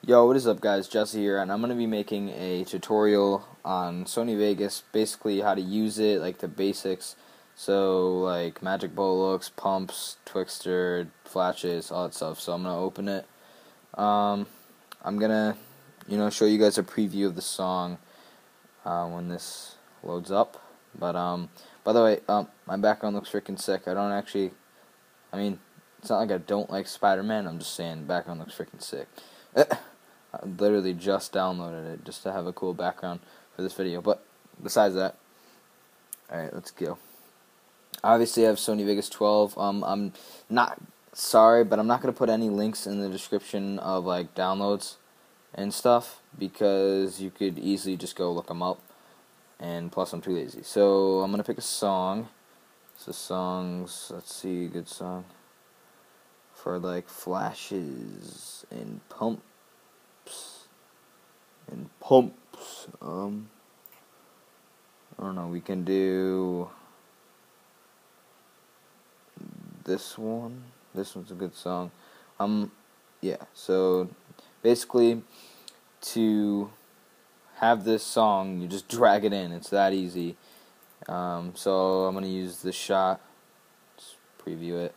Yo, what is up guys, Jesse here, and I'm going to be making a tutorial on Sony Vegas, basically how to use it, like the basics, so like magic bowl looks, pumps, Twixtor, flashes, all that stuff. So I'm going to open it. I'm going to, show you guys a preview of the song when this loads up. But by the way, my background looks freaking sick. It's not like I don't like Spider-Man, I'm just saying the background looks freaking sick. I literally just downloaded it just to have a cool background for this video. But besides that, alright, let's go. Obviously, I have Sony Vegas 12. I'm not sorry, but I'm not going to put any links in the description of like downloads and stuff because you could easily just go look them up. And plus, I'm too lazy. So I'm going to pick a song. So songs, let's see, good song for like flashes and pumps. I don't know, we can do this one. This one's a good song. Yeah, so basically to have this song, you just drag it in. It's that easy. So I'm going to use this shot. Let's preview it.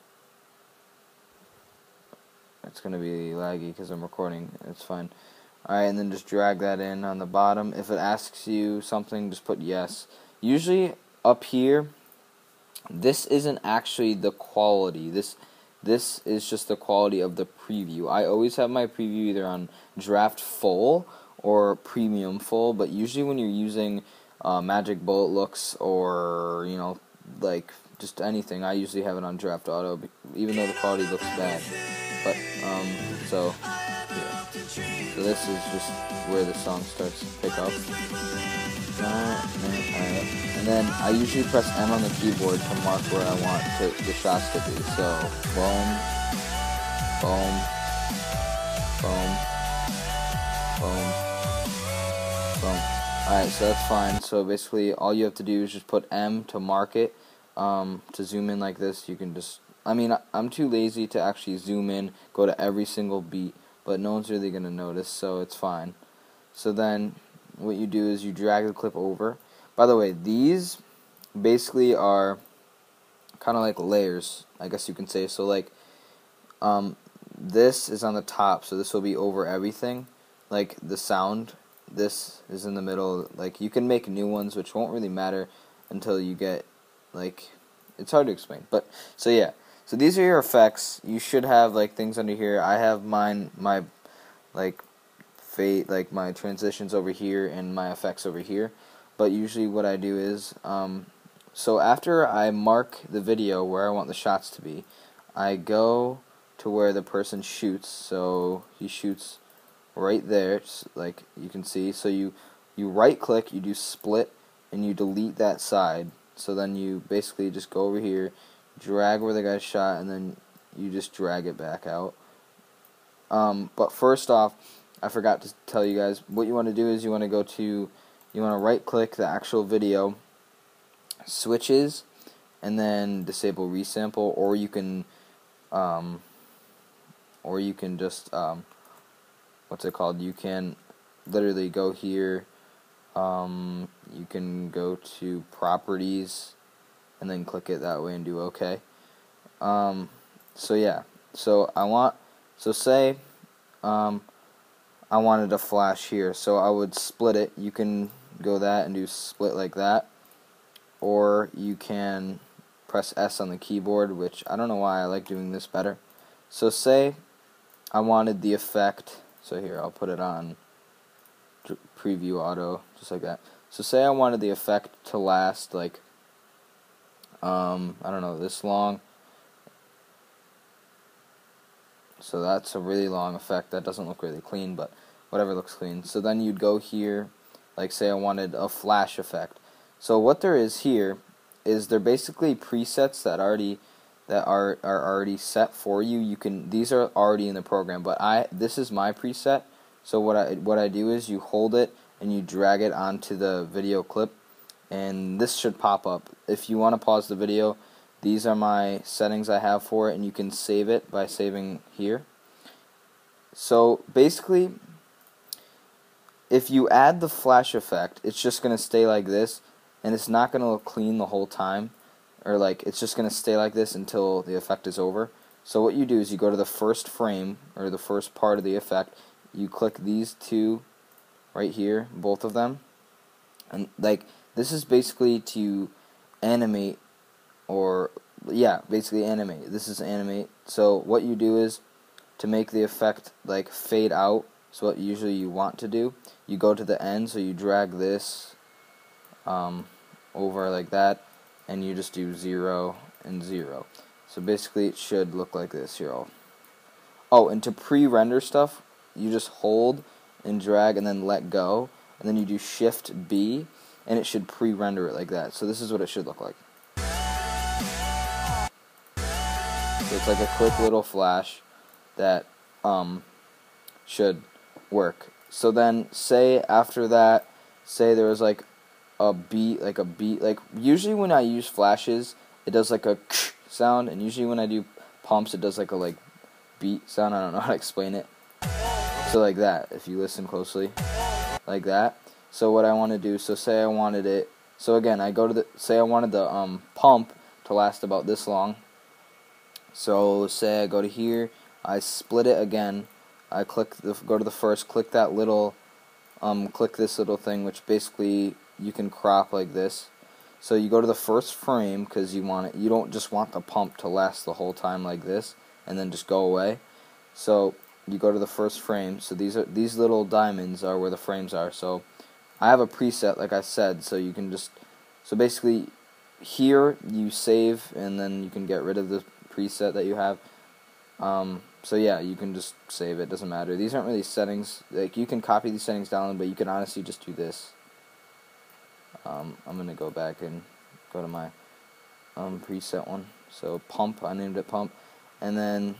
It's going to be laggy because I'm recording. It's fine. Alright, and then just drag that in on the bottom. If it asks you something, just put yes. Usually up here, this isn't actually the quality. This is just the quality of the preview. I always have my preview either on draft full or premium full, but usually when you're using magic bullet looks or, like just anything, I usually have it on draft auto, even though the quality looks bad. But, so this is just where the song starts to pick up. And then I usually press M on the keyboard to mark where I want the shots to be. So, boom, boom, boom, boom, boom. Alright, so that's fine. So basically all you have to do is just put M to mark it. To zoom in like this, you can just... I'm too lazy to actually zoom in, go to every single beat, but no one's really going to notice, so it's fine. So then what you do is you drag the clip over. By the way, these basically are kind of like layers, I guess you can say. So like this is on the top, so this will be over everything. Like the sound, this is in the middle. Like you can make new ones, which won't really matter until you get, like, it's hard to explain. But so yeah. So these are your effects. You should have like things under here. I have my fade, like my transitions over here and my effects over here. But usually what I do is, so after I mark the video where I want the shots to be, I go to where the person shoots. So he shoots right there, like you can see. So you right click, you do split, and you delete that side. So then you basically just go over here, drag where the guy shot, and then you just drag it back out. But first off, I forgot to tell you guys, what you want to do is you want to right click the actual video, switches, and then disable resample, or you can just, what's it called, you can literally go here, you can go to properties, and then click it that way and do OK. So yeah, say I wanted a flash here, so I would split it. You can go that and do split like that, or you can press S on the keyboard, which I don't know why I like doing this better. So say I wanted the effect, so here I'll put it on preview auto, just like that. So say I wanted the effect to last like I don't know, this long. So that's a really long effect. That doesn't look really clean, but whatever looks clean. So then you'd go here, like say I wanted a flash effect. So what there is here is they're basically presets that are already set for you. These are already in the program, but this is my preset. So what I do is you hold it and you drag it onto the video clip, and this should pop up. If you want to pause the video, these are my settings I have for it, and you can save it by saving here. So basically, if you add the flash effect, it's just going to stay like this, and it's not going to look clean the whole time, or like it's just going to stay like this until the effect is over. So what you do is you go to the first frame, or the first part of the effect, you click these two right here, both of them, and like this is basically to animate, or yeah, basically animate. This is animate. So what you do is, to make the effect like fade out, so what usually you want to do, you go to the end, so you drag this over like that, and you just do 0 and 0. So basically it should look like this here. Oh, and to pre-render stuff, you just hold and drag and then let go, and then you do Shift B, and it should pre-render it like that. So this is what it should look like. So it's like a quick little flash that should work. So then, say after that, say there was like a beat, like usually when I use flashes, it does like a sound, and usually when I do pumps, it does like a beat sound. I don't know how to explain it. So like that, if you listen closely, like that. So what I want to do, so say I wanted it, so again, I go to the, say I wanted the pump to last about this long. So say I go to here, I split it again, I click go to the first, click that little, click this little thing, which basically you can crop like this. So you go to the first frame, because you want it, you don't just want the pump to last the whole time like this, and then just go away. So you go to the first frame, so these little diamonds are where the frames are. So I have a preset, like I said, so you can just, so basically here you save, and then you can get rid of the preset that you have. So yeah, you can just save it, doesn't matter. These aren't really settings, like you can copy these settings down, but you can honestly just do this. I'm gonna go back and go to my preset one. So pump, I named it pump, and then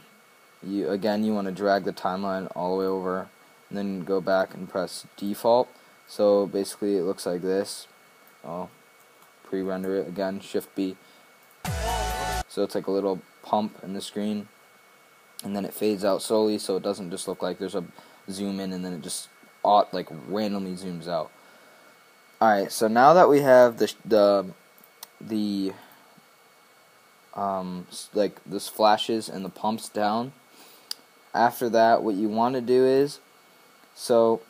you want to drag the timeline all the way over, and then go back and press default. So basically it looks like this. I'll pre-render it again, Shift B. So it's like a little pump in the screen, and then it fades out slowly, so it doesn't just look like there's a zoom in and then it just like randomly zooms out. Alright, so now that we have like this flashes and the pumps down, after that what you want to do is, so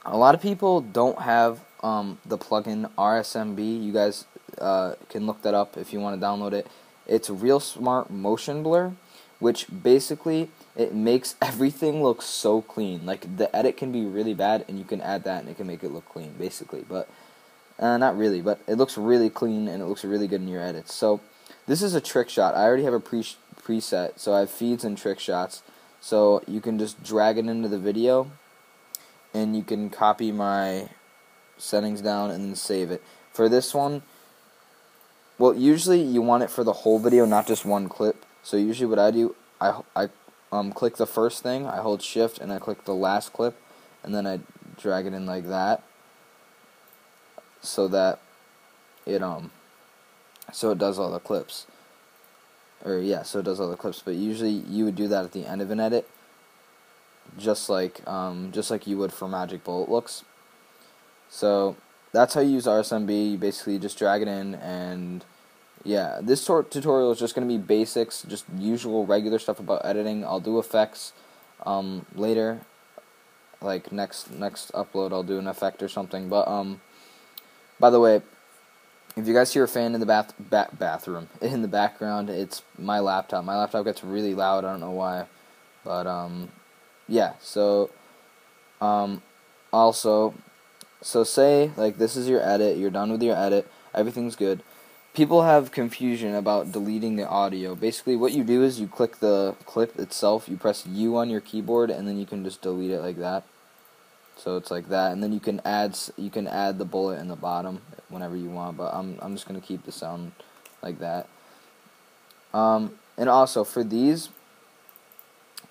a lot of people don't have the plugin RSMB. You guys can look that up if you want to download it. It's Real Smart Motion Blur, which basically it makes everything look so clean. Like the edit can be really bad, and you can add that and it can make it look clean, basically. But not really, but it looks really clean and it looks really good in your edits. So this is a trick shot. I already have a preset, so I have feeds and trick shots. So you can just drag it into the video, and you can copy my settings down and then save it. For this one, well, usually you want it for the whole video, not just one clip. So usually what I do, I click the first thing, I hold Shift, and I click the last clip, and then I drag it in like that, so that it so it does all the clips. Or yeah, so it does all the clips. But usually you would do that at the end of an edit, just like you would for Magic Bullet looks. So that's how you use RSMB. You basically just drag it in, and yeah, this tutorial is just going to be basics, just usual regular stuff about editing. I'll do effects later, like next upload I'll do an effect or something. But by the way, if you guys hear a fan in the bathroom in the background, it's my laptop. My laptop gets really loud. I don't know why, but yeah. So also, so say like this is your edit. You're done with your edit. Everything's good. People have confusion about deleting the audio. Basically, what you do is you click the clip itself. You press U on your keyboard, and then you can just delete it like that. So it's like that, and then you can add the bullet in the bottom whenever you want. But I'm just gonna keep the sound like that. And also for these,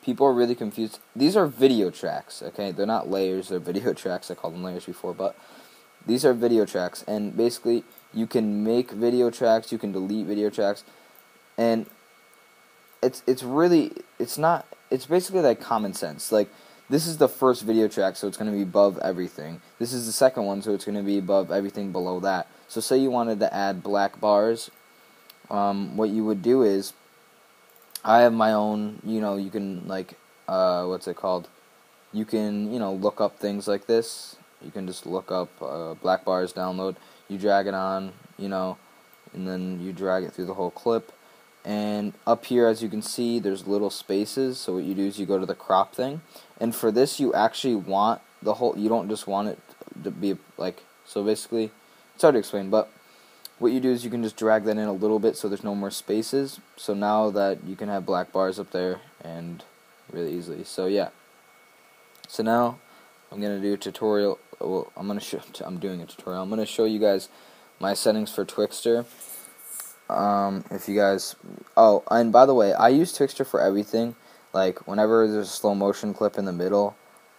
people are really confused. These are video tracks, okay? They're not layers. They're video tracks. I called them layers before, but these are video tracks, and basically you can make video tracks. You can delete video tracks, and it's basically like common sense. Like this is the first video track, so it's going to be above everything. This is the second one, so it's going to be above everything below that. So say you wanted to add black bars, what you would do is, I have my own, you can, like, what's it called? You can, look up things like this. You can just look up black bars download. You drag it on, and then you drag it through the whole clip. And up here, as you can see, there's little spaces. So what you do is you go to the crop thing. And for this, you actually want the whole, you don't just want it to be like, so basically, it's hard to explain, but what you do is you can just drag that in a little bit so there's no more spaces. So now that you can have black bars up there and really easily. So yeah. So now I'm going to do a tutorial. Well, I'm doing a tutorial. I'm going to show you guys my settings for Twixtor. If you guys, and by the way, I use Twixtor for everything. Like whenever there's a slow motion clip in the middle,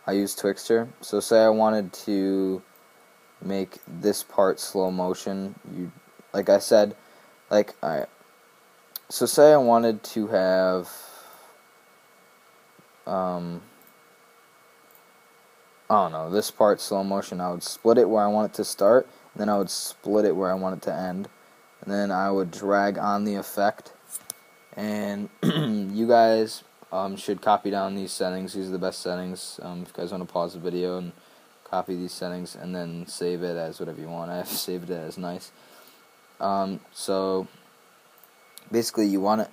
I use Twixtor. So say I wanted to make this part slow motion, like I said, alright. So say I wanted to have, I don't know, this part slow motion. I would split it where I want it to start, and then I would split it where I want it to end. And then I would drag on the effect, and you guys should copy down these settings. These are the best settings. If you guys want to pause the video and copy these settings and then save it as whatever you want. I have saved it as nice. So basically you want it,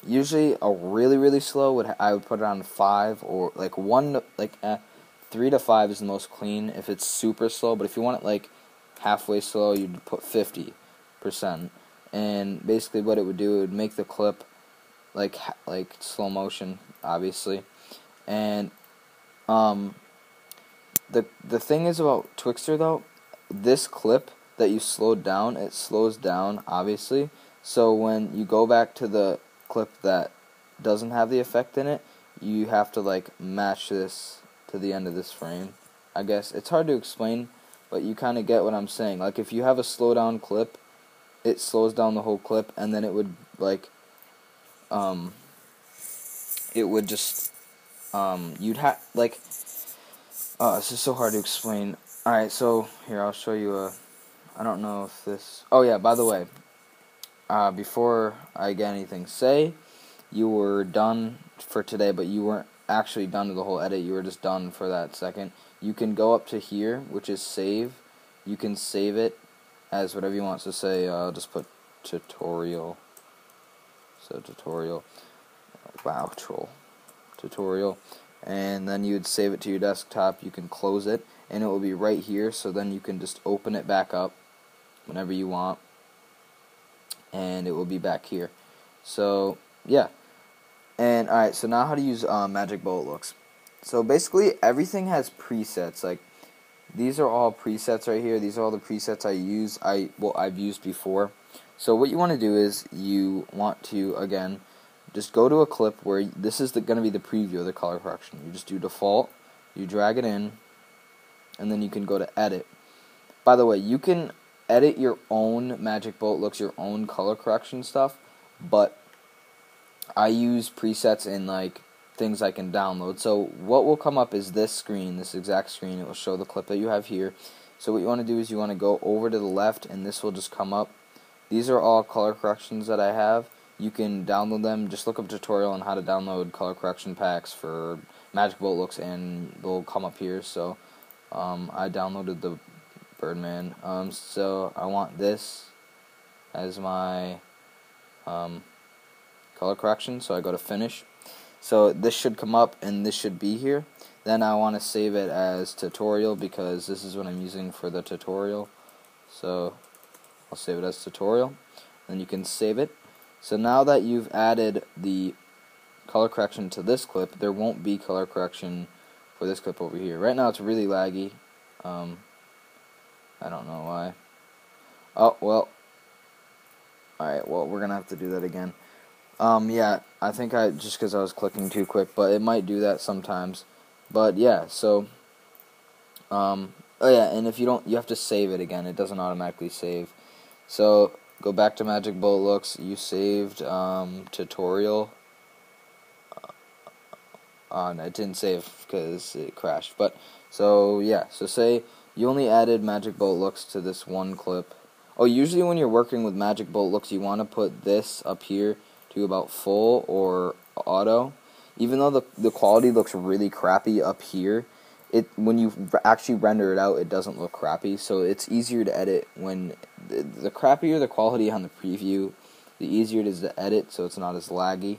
usually a really slow I would put it on 5, or like 3 to 5 is the most clean if it's super slow. But if you want it like halfway slow, you'd put 50%. And basically what it would do, it would make the clip like slow motion, obviously. And the thing is about Twixtor though, this clip that you slowed down, it slows down obviously. So when you go back to the clip that doesn't have the effect in it, you have to like match this to the end of this frame. I guess it's hard to explain, but you kind of get what I'm saying. Like if you have a slow down clip, it slows down the whole clip, and then it would like it would just you'd have like this is so hard to explain. Alright, so here I'll show you I don't know if this, oh yeah, by the way, before I get anything, say you were done for today, but you weren't actually done to the whole edit, you were just done for that second. You can go up to here, which is save. You can save it as whatever you want. So say I'll just put tutorial. So tutorial. Wow, troll. Tutorial. And then you would save it to your desktop. You can close it, and it will be right here. So then you can just open it back up whenever you want, and it will be back here. So yeah. And alright, so now how to use Magic Bullet Looks. So basically everything has presets. Like these are all presets right here. These are all the presets I use. I've used before. So what you want to do is you want to, again, just go to a clip where this is going to be the preview of the color correction. You just do default, you drag it in, and then you can go to edit. By the way, you can edit your own Magic Bullet Looks, your own color correction stuff, but I use presets in like things I can download. So what will come up is this screen, this exact screen. It will show the clip that you have here. So what you want to do is you want to go over to the left, and this will just come up. These are all color corrections that I have. You can download them. Just look up a tutorial on how to download color correction packs for Magic Bullet Looks, and they'll come up here. So I downloaded the Birdman. So I want this as my color correction. So I go to finish. So this should come up, and this should be here. Then I want to save it as tutorial because this is what I'm using for the tutorial. So I'll save it as tutorial. Then you can save it. So now that you've added the color correction to this clip, there won't be color correction for this clip over here. Right now it's really laggy. I don't know why. Oh, well. Alright, well, we're going to have to do that again. Yeah, I think just because I was clicking too quick, but it might do that sometimes. But yeah, so, oh yeah, and if you don't, you have to save it again. It doesn't automatically save. So, go back to Magic Bullet Looks. You saved, tutorial. it didn't save because it crashed. But so yeah, so say you only added magic bullet looks to this one clip. Oh, usually when you're working with magic bullet looks, you want to put this up here to about full or auto. Even though the quality looks really crappy up here, when you actually render it out, it doesn't look crappy. So it's easier to edit when the crappier the quality on the preview, the easier it is to edit, so it's not as laggy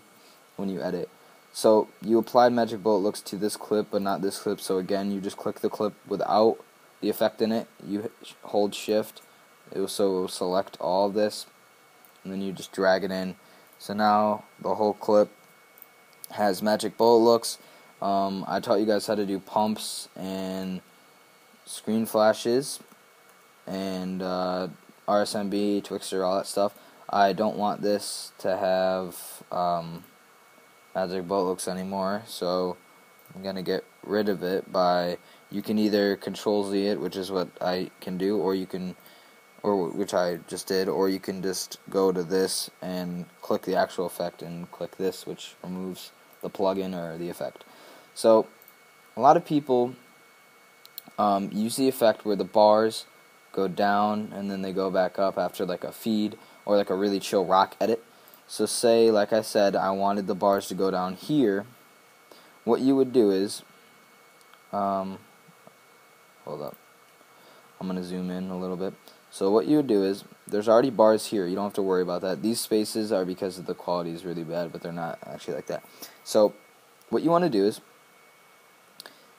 when you edit. So you applied magic bullet looks to this clip, but not this clip. So again, you just click the clip without the effect in it. You hold shift. It will select all of this, and then you just drag it in. So now the whole clip has magic bullet looks. I taught you guys how to do pumps and screen flashes and RSMB, Twixtor, all that stuff. I don't want this to have magic bullet looks anymore, so I'm gonna get rid of it by, you can either Control Z it, which is what I can do, or you can, which I just did, or you can just go to this and click the actual effect and click this, which removes the plugin or the effect. So a lot of people use the effect where the bars go down and then they go back up after like a feed or like a really chill rock edit. So say, like I said, I wanted the bars to go down here. What you would do is, hold up, I'm going to zoom in a little bit. So what you would do is, there's already bars here, you don't have to worry about that. These spaces are because the quality is really bad, but they're not actually like that. So what you want to do is,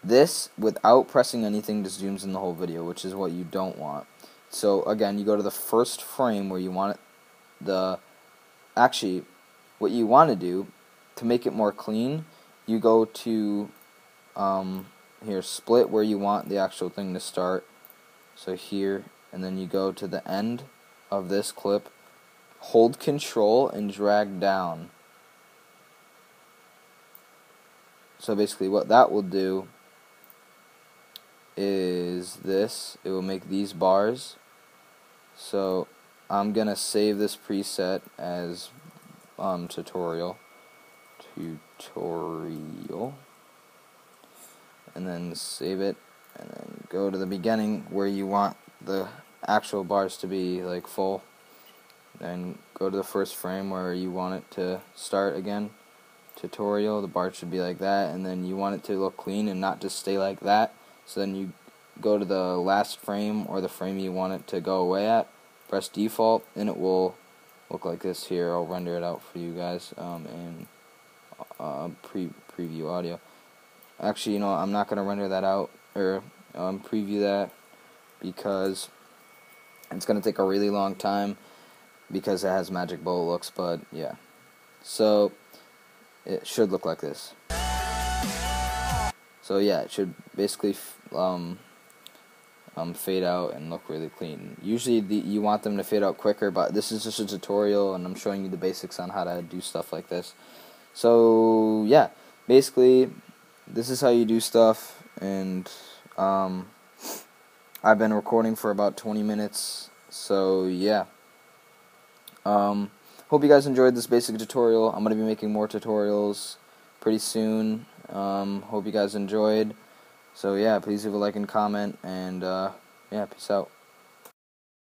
this, without pressing anything, just zooms in the whole video, which is what you don't want. So again, you go to the first frame where you want it, actually, what you want to do, to make it more clean, you go to, here, split where you want the actual thing to start. So here, and then you go to the end of this clip, hold Control and drag down. So basically what that will do is this, it will make these bars. So I'm gonna save this preset as tutorial, and then save it, and then go to the beginning where you want the actual bars to be like full, then go to the first frame where you want it to start again, tutorial, the bar should be like that, and then you want it to look clean and not just stay like that. So then you go to the last frame or the frame you want it to go away at, press default, and it will look like this here. I'll render it out for you guys in preview audio. Actually, I'm not going to render that out or preview that because it's going to take a really long time because it has magic bullet looks, but yeah. So it should look like this. So yeah, it should basically fade out and look really clean. Usually you want them to fade out quicker, but this is just a tutorial and I'm showing you the basics on how to do stuff like this. So yeah, basically this is how you do stuff, and I've been recording for about 20 minutes, so yeah. Hope you guys enjoyed this basic tutorial. I'm going to be making more tutorials pretty soon. Hope you guys enjoyed. So yeah, please leave a like and comment, and yeah, peace out.